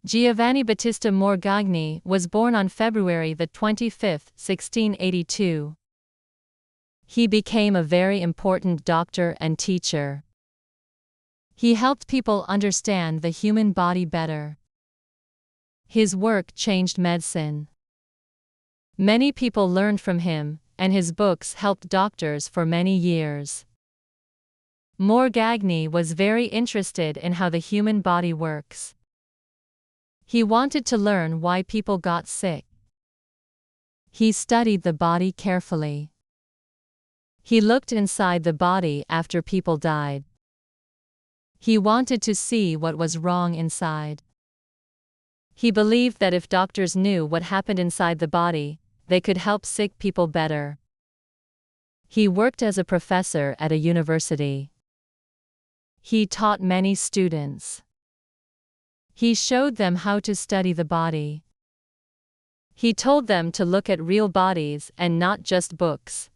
Giovanni Battista Morgagni was born on February 25, 1682. He became a very important doctor and teacher. He helped people understand the human body better. His work changed medicine. Many people learned from him, and his books helped doctors for many years. Morgagni was very interested in how the human body works. He wanted to learn why people got sick. He studied the body carefully. He looked inside the body after people died. He wanted to see what was wrong inside. He believed that if doctors knew what happened inside the body, they could help sick people better. He worked as a professor at a university. He taught many students. He showed them how to study the body. He told them to look at real bodies and not just books.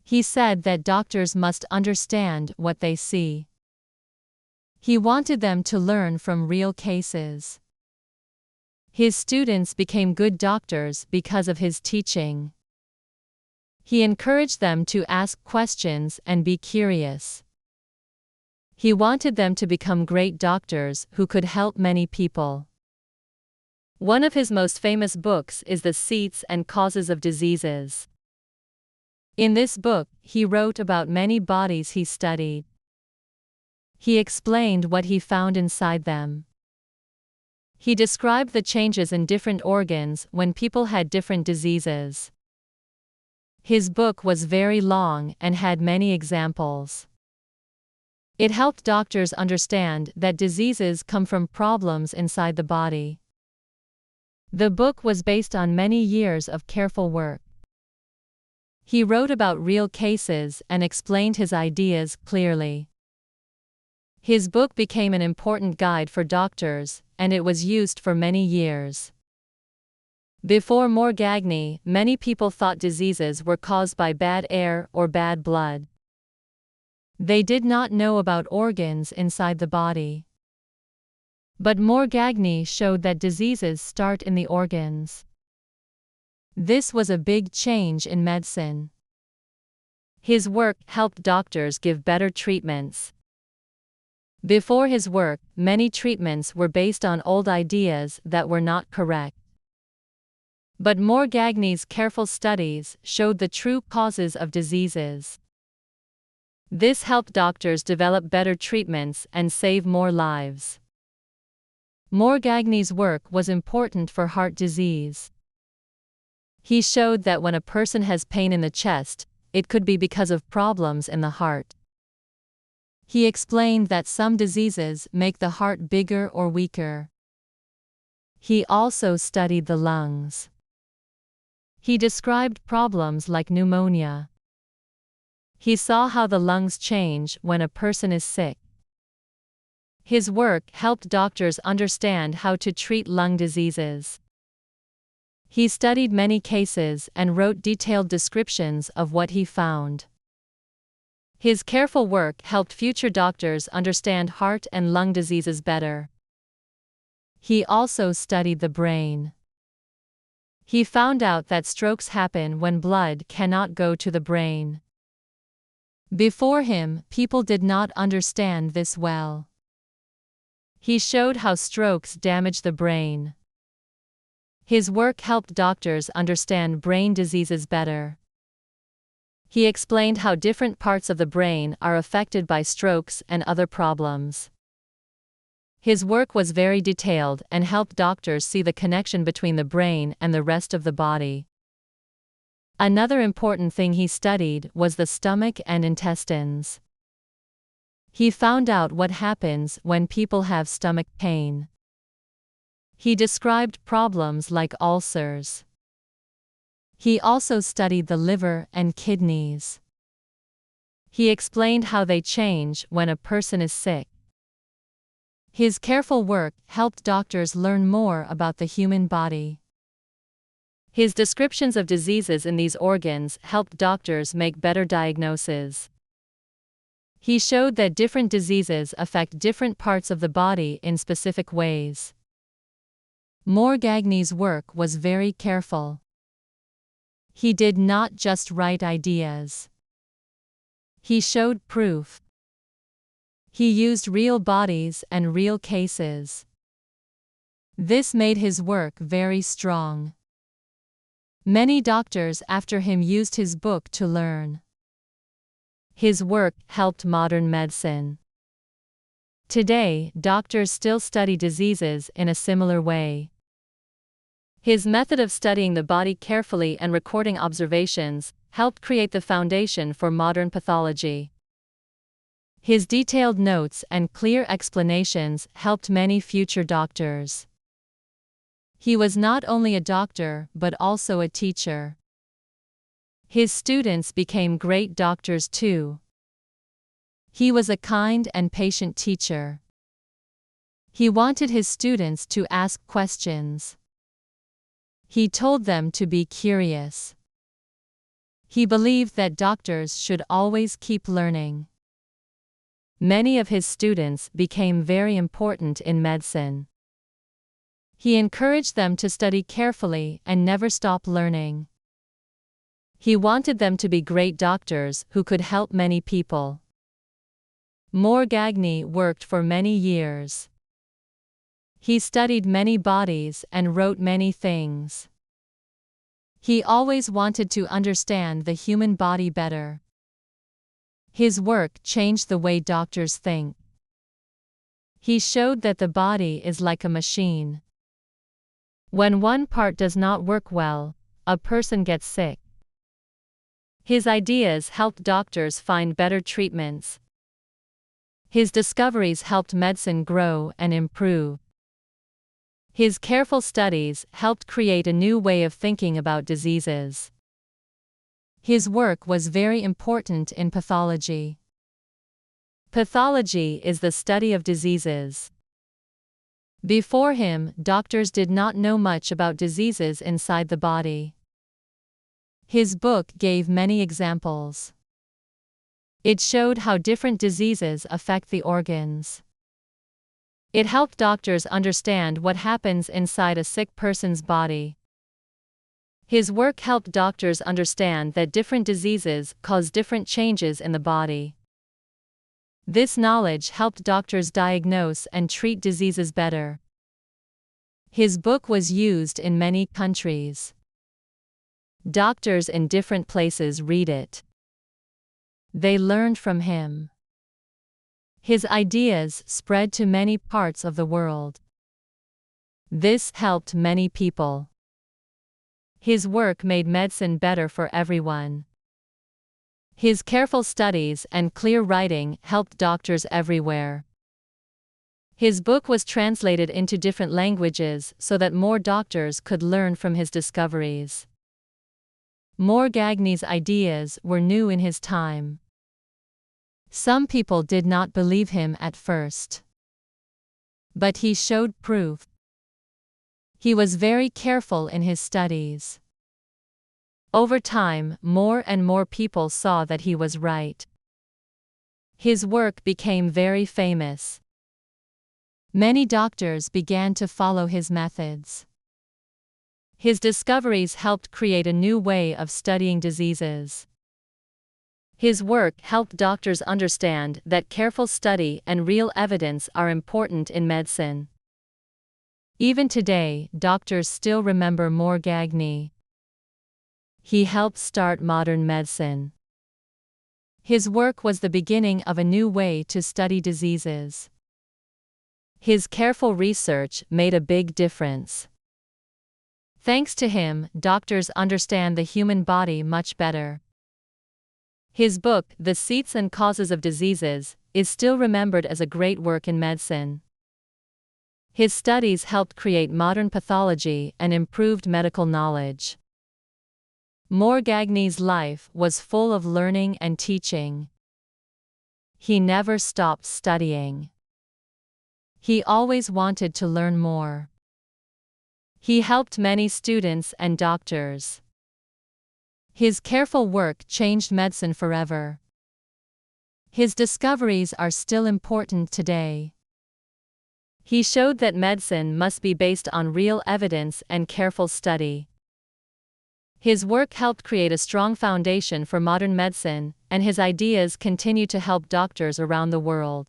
He said that doctors must understand what they see. He wanted them to learn from real cases. His students became good doctors because of his teaching. He encouraged them to ask questions and be curious. He wanted them to become great doctors who could help many people. One of his most famous books is The Seats and Causes of Diseases. In this book, he wrote about many bodies he studied. He explained what he found inside them. He described the changes in different organs when people had different diseases. His book was very long and had many examples. It helped doctors understand that diseases come from problems inside the body. The book was based on many years of careful work. He wrote about real cases and explained his ideas clearly. His book became an important guide for doctors, and it was used for many years. Before Morgagni, many people thought diseases were caused by bad air or bad blood. They did not know about organs inside the body. But Morgagni showed that diseases start in the organs. This was a big change in medicine. His work helped doctors give better treatments. Before his work, many treatments were based on old ideas that were not correct. But Morgagni's careful studies showed the true causes of diseases. This helped doctors develop better treatments and save more lives. Morgagni's work was important for heart disease. He showed that when a person has pain in the chest, it could be because of problems in the heart. He explained that some diseases make the heart bigger or weaker. He also studied the lungs. He described problems like pneumonia. He saw how the lungs change when a person is sick. His work helped doctors understand how to treat lung diseases. He studied many cases and wrote detailed descriptions of what he found. His careful work helped future doctors understand heart and lung diseases better. He also studied the brain. He found out that strokes happen when blood cannot go to the brain. Before him, people did not understand this well. He showed how strokes damage the brain. His work helped doctors understand brain diseases better. He explained how different parts of the brain are affected by strokes and other problems. His work was very detailed and helped doctors see the connection between the brain and the rest of the body. Another important thing he studied was the stomach and intestines. He found out what happens when people have stomach pain. He described problems like ulcers. He also studied the liver and kidneys. He explained how they change when a person is sick. His careful work helped doctors learn more about the human body. His descriptions of diseases in these organs helped doctors make better diagnoses. He showed that different diseases affect different parts of the body in specific ways. Morgagni's work was very careful. He did not just write ideas. He showed proof. He used real bodies and real cases. This made his work very strong. Many doctors after him used his book to learn. His work helped modern medicine. Today, doctors still study diseases in a similar way. His method of studying the body carefully and recording observations helped create the foundation for modern pathology. His detailed notes and clear explanations helped many future doctors. He was not only a doctor but also a teacher. His students became great doctors too. He was a kind and patient teacher. He wanted his students to ask questions. He told them to be curious. He believed that doctors should always keep learning. Many of his students became very important in medicine. He encouraged them to study carefully and never stop learning. He wanted them to be great doctors who could help many people. Morgagni worked for many years. He studied many bodies and wrote many things. He always wanted to understand the human body better. His work changed the way doctors think. He showed that the body is like a machine. When one part does not work well, a person gets sick. His ideas helped doctors find better treatments. His discoveries helped medicine grow and improve. His careful studies helped create a new way of thinking about diseases. His work was very important in pathology. Pathology is the study of diseases. Before him, doctors did not know much about diseases inside the body. His book gave many examples. It showed how different diseases affect the organs. It helped doctors understand what happens inside a sick person's body. His work helped doctors understand that different diseases cause different changes in the body. This knowledge helped doctors diagnose and treat diseases better. His book was used in many countries. Doctors in different places read it. They learned from him. His ideas spread to many parts of the world. This helped many people. His work made medicine better for everyone. His careful studies and clear writing helped doctors everywhere. His book was translated into different languages so that more doctors could learn from his discoveries. Morgagni's ideas were new in his time. Some people did not believe him at first. But he showed proof. He was very careful in his studies. Over time, more and more people saw that he was right. His work became very famous. Many doctors began to follow his methods. His discoveries helped create a new way of studying diseases. His work helped doctors understand that careful study and real evidence are important in medicine. Even today, doctors still remember Morgagni. He helped start modern medicine. His work was the beginning of a new way to study diseases. His careful research made a big difference. Thanks to him, doctors understand the human body much better. His book, The Seats and Causes of Diseases, is still remembered as a great work in medicine. His studies helped create modern pathology and improved medical knowledge. Morgagni's life was full of learning and teaching. He never stopped studying. He always wanted to learn more. He helped many students and doctors. His careful work changed medicine forever. His discoveries are still important today. He showed that medicine must be based on real evidence and careful study. His work helped create a strong foundation for modern medicine, and his ideas continue to help doctors around the world.